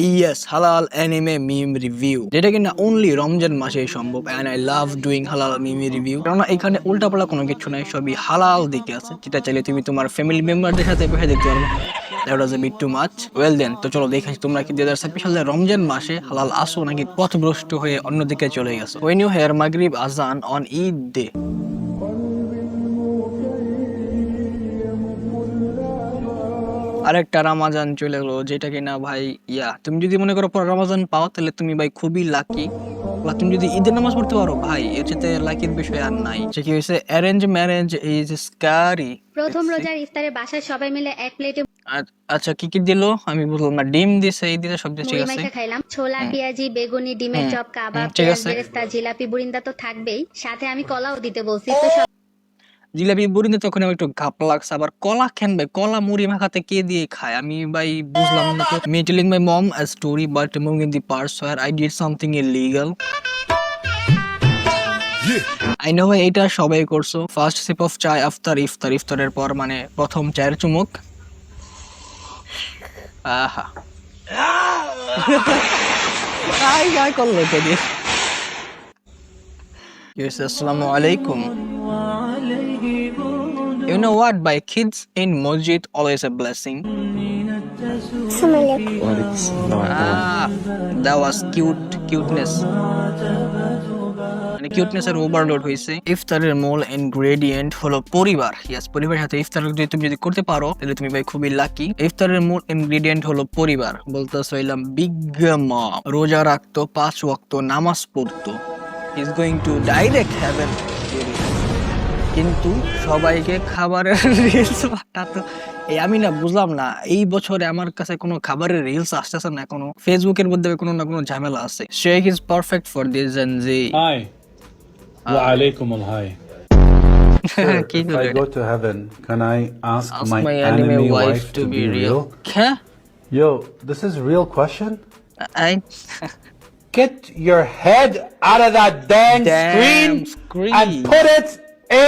Yes, halal anime meme review. যেটা কিনা only Ramzan মাসে সম্ভব and I love doing halal meme review. কারণ এখানে উল্টাপাল্টা কোনো কিছু নাই, সবই হালাল দিকে আছে, যেটা চাইলে তুমি তোমার ফ্যামিলি মেম্বারদের সাথে বসে দেখতে পারবে। That was a bit too much. Well then, তো চলো দেখাচ্ছি তোমরা কি 2026 সালে রমজান মাসে হালাল আসো নাকি পথভ্রষ্ট হয়ে অন্যদিকে চলে গেছো। When you hear Maghrib azan on Eid day, আরেকটা রামাজান চলে গেলো, যেটা কিনা ভাই তুমি যদি মনে করো পর রামাজান পাও তাহলে তুমি ভাই খুবই লাকি। বা তুমি যদি ঈদের নামাজ পড়তে পারো ভাই, এর চেয়ে লাকির বিষয় আর নাই। সে কি হয়েছে, অ্যারেঞ্জ ম্যারেজ ইজ স্ক্যারি। প্রথম রোজার ইফতারে বাসায় সবাই মিলে এক প্লেটে আচ্ছা কি কি দিলো আমি বললাম না, ডিম দিছে, এই দিতে সব ঠিক মুড়ি আছে। মাখা খাইলাম, ছোলা পেঁয়াজি বেগুনি ডিমের চপ কাবাব ঠিক পেঁয়াজ আছে। বেরেস্তা জিলাপি বুরিন্দা তো থাকবেই, সাথে আমি কলাও দিতে বলছি। তো জিলাপি বুড়িতে তখন আমার একটু ঘাপ লাগছে, আবার কলা খেন ভাই, কলা মুড়ি মাখাতে কে দিয়ে খায় আমি ভাই বুঝলাম না। তো me telling my mom a story but moving in the parts where I did something illegal. I know ভাই এটা সবাই করছো, ফার্স্ট সিপ অফ চায় আফটার ইফতার, ইফতারের পর মানে প্রথম চায়ের চুমুক। আহা আই করলো কে দিয়ে। Yes, assalamu alaikum. You know what? By kids in masjid always a blessing. That was cuteness. মানে কিউটনেসের ওভারলোড হয়েছে। ইফতারের মূল ইনগ্রেডিয়েন্ট হলো পরিবার। ইয়েস, পরিবারের সাথে ইফতার তুমি যদি করতে পারো তাহলে তুমি ভাই খুবই লাকি। ইফতারের মূল ইনগ্রেডিয়েন্ট হলো পরিবার। বলতে চাইলাম বিগ মম রোজা রাখতো, 5 ওয়াক্ত নামাজ পড়তো, is going to direct heaven. কিন্তু সবাইকে খাবারের রিলস পাঠাতো। আমি না বুঝলাম না, এই বছরে আমার কাছে কোনো খাবারের রিলস আসতেছে না, কোনো ফেসবুকের মধ্যে কোনো না কোনো ঝামেলা আছে। Sheikh is perfect for this Gen Z. Hi. Wa alaikum al hi. কি If I go to heaven, can I ask my anime enemy wife wife to to be be real? real? হ্যাঁ, Yo, this is real question. I Get your head out of that dang Damn screen and put it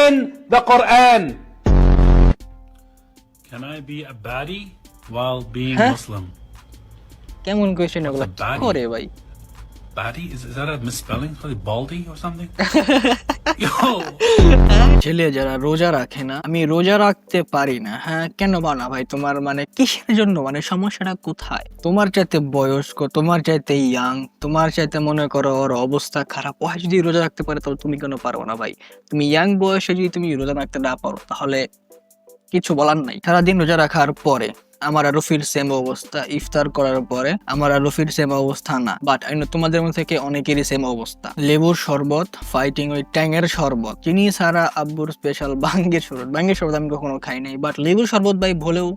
in the Quran. Can I be a baddie while being Huh? Muslim? কেমন question এগুলো What's a baddie? করে ভাই? Baddie? Is that a misspelling? Probably baldy or something? Yo! ছেলে যারা রোজা রাখে না, আমি রোজা রাখতে পারি না। হ্যাঁ কেন না ভাই, তোমার মানে কিসের জন্য, মানে সমস্যাটা কোথায়? তোমার চাইতে বয়স্ক, তোমার চাইতে ইয়াং, তোমার চাইতে মনে করো ওর অবস্থা খারাপ, ও যদি রোজা রাখতে পারে তাহলে তুমি কেন পারো না ভাই? তুমি ইয়াং বয়সে যদি তুমি রোজা রাখতে না পারো তাহলে কিছু বলার নাই। সারাদিন রোজা রাখার পরে আমার আর রফির সেম অবস্থা, ইফতার করার পরে আমার আর রফির সেম অবস্থা না, বাট আই নো তোমাদের মধ্যে থেকে অনেকেরই সেম অবস্থা। লেবুর শরবত ফাইটিং ওই ট্যাঙের শরবত, চিনি ছাড়া আব্বুর স্পেশাল ভাঙ্গের শরবত। ভাঙ্গের শরবত আমি কখনো খাই নাই, বাট লেবুর শরবত ভাই ভুলেও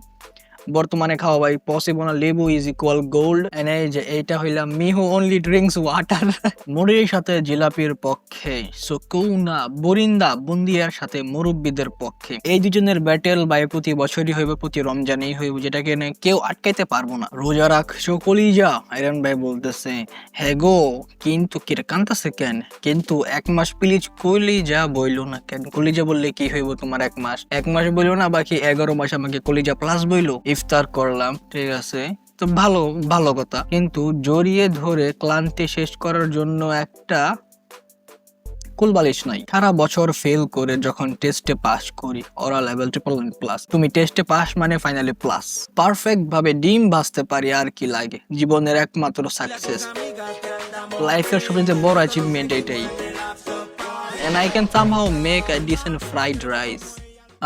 বর্তমানে খাওয়া ভাই পসিবল না। লেবু ইজ ইকুয়াল গোল্ড। এন্ড এই যে এইটা হইলাম মিহু অনলি ড্রিঙ্কস ওয়াটার। মুড়ির সাথে জিলাপির পক্ষে, সুকুনা বরিন্দা বুন্দিয়ার সাথে মুরব্বীদের পক্ষে। এই দুজনের ব্যাটেল ভাই প্রতি বছরই হইব, প্রতি রমজানেই হইব, যেটাকে কেউ আটকাইতে পারবো না। রোজা রাখছো কলিজা, আইরন ভাই বলতেছে হ্যাঁ গো, কিন্তু কিরে কান্তাছে কেন? কিন্তু 1 মাস প্লিজ কলিজা বইলো না কেন? কলিজা বললে কি হইব তোমার 1 মাস? 1 মাস বইলো না, বাকি 11 মাস আমাকে কলিজা প্লাস বইলো। ইফতার করলাম, ঠিক আছে, তো ভালো ভালো কথা, কিন্তু জড়িয়ে ধরে ক্লান্তি শেষ করার জন্য একটা কুলবালিশ নাই। সারা বছর ফেল করে যখন টেস্টে পাস করি, ওরা লেভেল 999+, তুমি টেস্টে পাস মানে ফাইনালি প্লাস। পারফেক্ট ভাবে ডিম ভাজতে পারি, আর কি লাগে? জীবনের একমাত্র সাকসেস, লাইফের সবচেয়ে বড় অ্যাচিভমেন্ট এটাই। and I can somehow make a decent fried rice.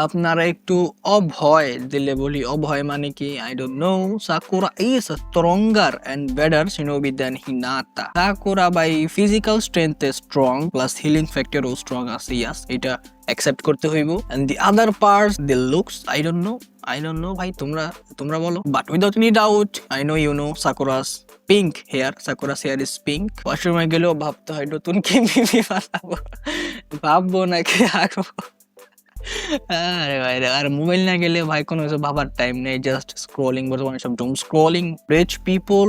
আপনারা একটু অভয় দিলে বলি, অভয় মানে কি I don't know. Sakura is stronger and better shinobi than Hinata. Sakura by physical strength strong plus healing ফ্যাক্টরও স্ট্রং আছে, ইয়াস, এটা অ্যাকসেপ্ট করতে হইব। And the other parts the looks I don't know ভাই, তোমরা বলো। But without any doubt I know you know Sakura's pink hair, Sakura's hair is pink. ওয়াশরুমে গেলেও ভাবতে হয় নতুন কি বিবি বানাবো, ভাববো নাকি আঁকবো। আরে ভাই আর মোবাইল না গেলে ভাই কোনো কিছু ভাবার টাইম নেই, জাস্ট স্ক্রলিং, বর্তমানে সব doom scrolling. Rich people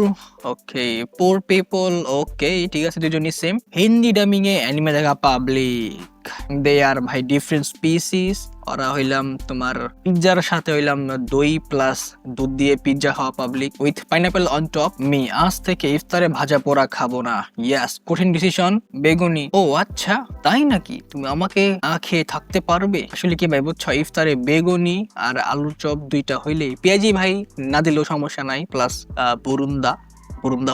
okay, poor people okay, ঠিক আছে, দুজনই সেম। হিন্দি ডাবিং এ অ্যানিমে দেখা পাবলিক। দে আর ভাই ডিফারেন্ট স্পিসিস। ওরা হইলাম তোমার পিৎজার সাথে হইলাম দই প্লাস দুধ দিয়ে পিৎজা খাওয়া public with pineapple on top. Me আজ থেকে ইফতারে ভাজা পোড়া খাবো না। ইয়াস, কঠিন ডিসিশন। বেগুনি, ও আচ্ছা তাই নাকি, তুমি আমাকে না খেয়ে থাকতে পারবে? আসলে কি ভাই বুঝছো, ইফতারে বেগুনি আর আলুর চপ দুইটা হইলে, পেঁয়াজি ভাই না দিলেও সমস্যা নাই, প্লাস বুরুন্দা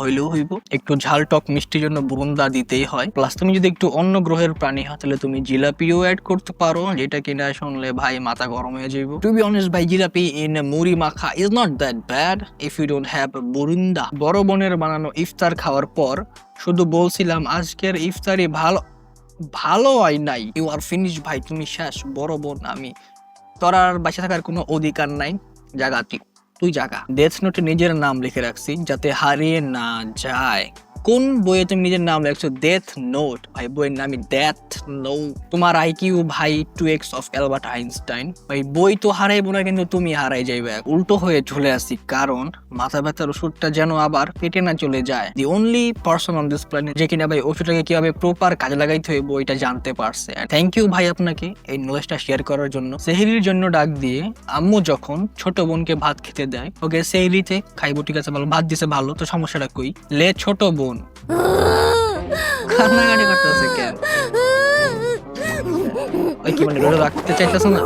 হইলেও হইব, একটু ঝাল টক মিষ্টির জন্য বুরুন্দা দিতেই হয়। প্লাস তুমি যদি একটু অন্য গ্রহের প্রাণী হয় তাহলে তুমি জিলাপিও অ্যাড করতে পারো, যেটা কিনা শুনলে ভাই মাথা গরম হয়ে যাইব। টু বি অনেস্ট ভাই, jalebi in muri makha is not that bad if you don't have বুরুন্দা। বড় বোনের বানানো ইফতার খাওয়ার পর শুধু বলছিলাম আজকের ইফতারি ভালো হয় নাই। ইউ আর ফিনিশ ভাই, তুমি শেষ। বড় বোন আমি, তোর আর বাঁচে থাকার কোনো অধিকার নাই, জাগা তুই জাগা। ডেথ নোটে নিজের নাম লিখে রাখছি যাতে হারিয়ে না যায়। কোন বইয়ে তুমি নিজের নাম লিখছো? ডেথ নোট ভাই, বইয়ের নামই ডেথ নোট। তোমার আইকিউ ভাই 2x অফ অ্যালবার্ট আইনস্টাইন। ভাই বই তো হারাইবো না, কিন্তু তুমি হারাই যাইবে। উল্টো হয়ে চলে আসি, কারণ মাথা ব্যথার ওষুধটা যেন আবার পেটে না চলে যায়। The only person on this planet যে কিনা ভাই ওষুধটাকে কিভাবে প্রপার কাজে লাগাইতে হবে বইটা জানতে পারছে। থ্যাংক ইউ ভাই আপনাকে এই নলেজটা শেয়ার করার জন্য। সেহরির জন্য ডাক দিয়ে আম্মু যখন ছোট বোনকে ভাত খেতে দেয়, ওকে সেহরিতে খাইবো ঠিক আছে, ভালো ভাত দিছে ভালো, তো সমস্যাটা কই? লে ছোট বোন কান্নাকাটি করতেছে কেন? ওই কি মানে রোজা রাখতে চাইতেছে না?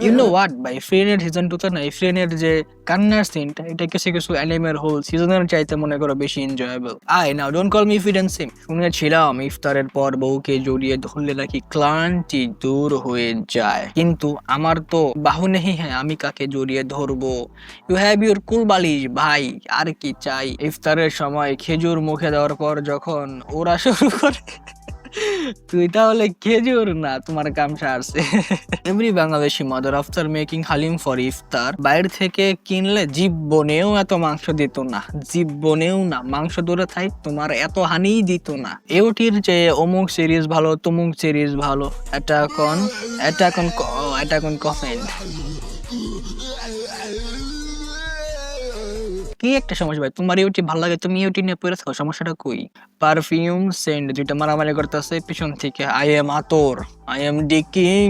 ইউ নো হোয়াট ভাই, ফ্রেন্ডের সিজন 2 তে না, এই ফ্রেন্ডের যে কান্নার সিনটা, এটা কিছু অ্যানিমের হোল সিজনের চাইতে মনে করো বেশি enjoyable. Now don't call me ফিডেন্সিম। শুনেছিলাম ইফতারের পর বউকে জড়িয়ে ধরলে নাকি ক্লান্তি দূর হয়ে যায়, কিন্তু আমার তো বাহু নেই। হ্যাঁ, আমি কাকে জড়িয়ে ধরবো? ইউ হ্যাভ ইউর কুল বালিশ ভাই, আর কি চাই? ইফতারের সময় খেজুর মুখে দেওয়ার পর যখন ওরা শুরু করে, তুই তাহলে খেজুর না, তোমার কাম সারছে। Every Bangladeshi mother after making haleem for iftar বাইরে থেকে কিনলে জীবনেও এত মাংস দিত না, জীবনেও না। মাংস দূরে থাই, তোমার এত হানিই দিত না। এওটির যে অমুক সিরিজ ভালো, তমুক সিরিজ ভালো, অ্যাটাক অন কফেন্ট। কি একটা সমস্যা ভাই, তোমার ইউটি ভালো লাগে, তুমি ইউটি নিয়ে পড়ে থাকো, সমস্যাটা কই? পারফিউম সেন্ট যেটা মারামারি করতেছে পিছন থেকে, আই এম আতর, আই এম ডি কিং।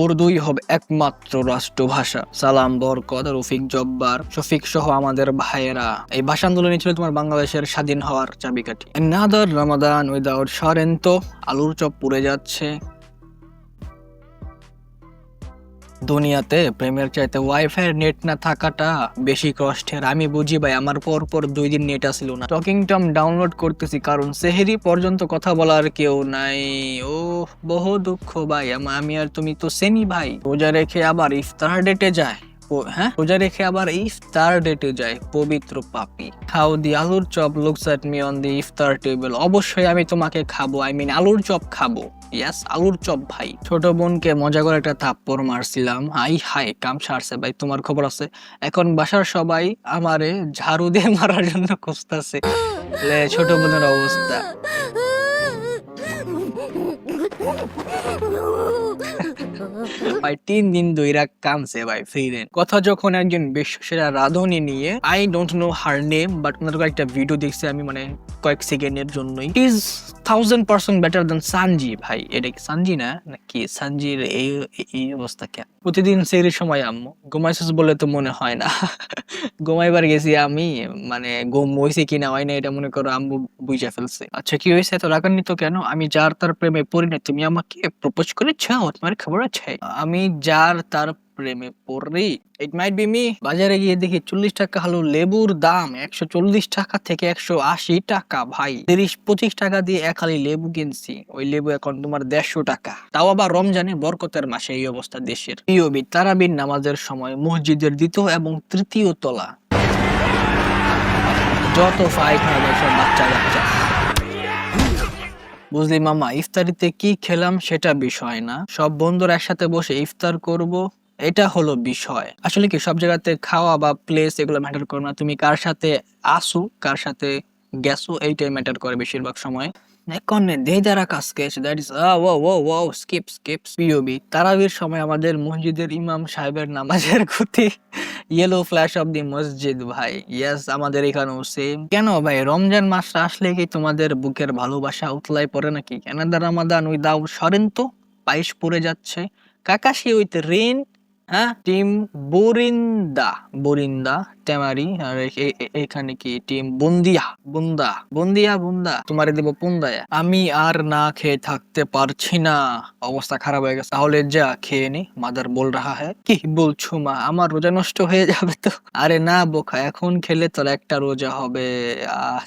উর্দুই হবে একমাত্র রাষ্ট্রভাষা। সালাম বরকত, রফিক জব্বার, শফিক সহ আমাদের ভাইয়েরা এই ভাষা আন্দোলনে ছিল তোমার বাংলাদেশের স্বাধীন হওয়ার চাবিকাঠি। নাদার রমাদান উইদাউট সরেন্তো, আলুর চপ পুড়ে যাচ্ছে। দুনিয়াতে প্রেমের চাইতে ওয়াইফাই নেট না থাকাটা বেশি কষ্টের। আমি বুঝি ভাই, আমার পর 2 দিন নেট আসছিল না। টকিং টম ডাউনলোড করতেছি কারণ সেহেরি পর্যন্ত কথা বলার কেউ নাই। ও বহু দুঃখ ভাই, আমি আর তুমি তো সেমি ভাই। রোজা রেখে আবার ইফতার ডেটে যায়। রোজা রেখে আবার ইফতার ডেটে যায় পবিত্র পাপী। হাউ দি আলুর chop looks at me on the iftar table. অবশ্যই আমি তোমাকে খাবো, আলুর চপ খাবো। ইয়াস, আলুর চপ ভাই। ছোট বোনকে মজা করে একটা থাপ্পড় মারছিলাম, হাই কাম সারছে ভাই। তোমার খবর আছে? এখন বাসার সবাই আমারে ঝাড়ু দিয়ে মারার জন্য খুঁজতেছে। ছোট বোনের অবস্থা। ভাই 3 দিন ধইরা কামছে ভাই ফ্রিল্যান্স। কথা যখন একজন বিশ্বসেরা রাঁধুনি নিয়ে, I don't know her name, but ওনার একটা ভিডিও দেখছি আমি, মানে কয়েক সেকেন্ডের জন্যই। ইট ইজ 1000% বেটার দেন সানজি ভাই। এটা কি সানজি না নাকি? সানজির এই অবস্থা কেন? প্রতিদিন সেহরির সময় আম্মু ঘুমাইছিস বলে তো মনে হয় না। ঘুমাইবার গেছি আমি, মানে ঘুম হয়েছে কিনা হয় না এটা মনে করো আম্মু বুঝা ফেলছে। আচ্ছা কি হয়েছে, এত রাগান্বিত কেন? আমি যার তার প্রেমে পড়ি না, তুমি আমাকে প্রপোজ করেছ, তোমার খবর আছে? আমি যার তার প্রেমে পড়ি, ইট মাইট বি মি। বাজারে গিয়ে দেখি 40 টাকা হলো লেবুর দাম 140 টাকা থেকে 180 টাকা ভাই। 30-25 টাকা দিয়ে এক হালি লেবু কিনছি, ওই লেবু এখন তোমার 150 টাকা। তাও আবার রমজানে, বরকতের মাসে এই অবস্থা দেশের। পিওবি তারাবির নামাজের সময় মসজিদের 2য় এবং 3য় তলা যত ফাইট হয় সব বাচ্চা। বুঝলি মামা, ইফতারিতে কি খেলাম সেটা বিষয় না, সব বন্ধুরা একসাথে বসে ইফতার করব এটা হলো বিষয়। আসলে কি সব জায়গাতে খাওয়া বা প্লেস এগুলো ম্যাটার করে না, তুমি কার সাথে আসো, কার সাথে গেছো, এইটাই ম্যাটার করে বেশিরভাগ সময়। এখন দেদারা কাসকেশ দ্যাট ইজ ও স্কিপস পিওবি তারাবির সময় আমাদের মসজিদের ইমাম সাহেবের নামাজের গতি ইয়েলো ফ্ল্যাশ অফ দি মসজিদ ভাই ইয়েস আমাদের এখানেও সেম কেন ভাই রমজান মাসটা আসলে কি তোমাদের বুকের ভালোবাসা উতলায় পড়ে নাকি কানাডা রামাদান উই দাও সরেন তো পায়েস পড়ে যাচ্ছে কাকাশি উইথ রেন হ্যাঁ টিম বোরিন্দা টেমারি আর এখানে কি টিম বুন্দিয়া তোমারে দেবো পুন্দায়া আমি আর না খেয়ে থাকতে পারছি না অবস্থা খারাপ হয়ে গেছে তাহলে যা খেয়ে নি মাদার বল রাহা হ্যায় কি বলছো মা আমার রোজা নষ্ট হয়ে যাবে তো আরে না বোকা এখন খেলে তোর একটা রোজা হবে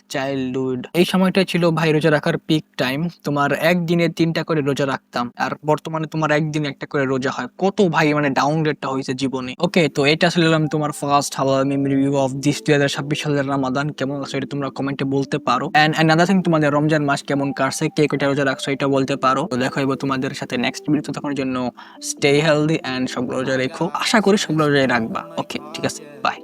চাইল্ডহুড এই সময়টা ছিল ভাই রোজা রাখার পিক টাইম তোমার একদিনে 3টা করে রোজা রাখতাম আর বর্তমানে তোমার একদিনে একটা করে রোজা হয় কত ভাই মানে ডাউনগ্রেডটা হয়েছে জীবনে ওকে তো এটা আসলে তোমার ফার্স্ট হালাল মিম রিভিউ অফ দিস 2026 সালের রামাদান কেমন আছে এটা তোমরা কমেন্টে বলতে পারো এন্ড অ্যানাদার থিং তোমাদের রমজান মাস কেমন কাটছে কে কয়টা রোজা রাখছো এটা বলতে পারো তো দেখা হইব তোমাদের সাথে নেক্সট ভিডিওতে তখন জন্য স্টে হেলদি এন্ড সব রোজা রেখো আশা করি সব রোজাই রাখবা ওকে ঠিক আছে বাই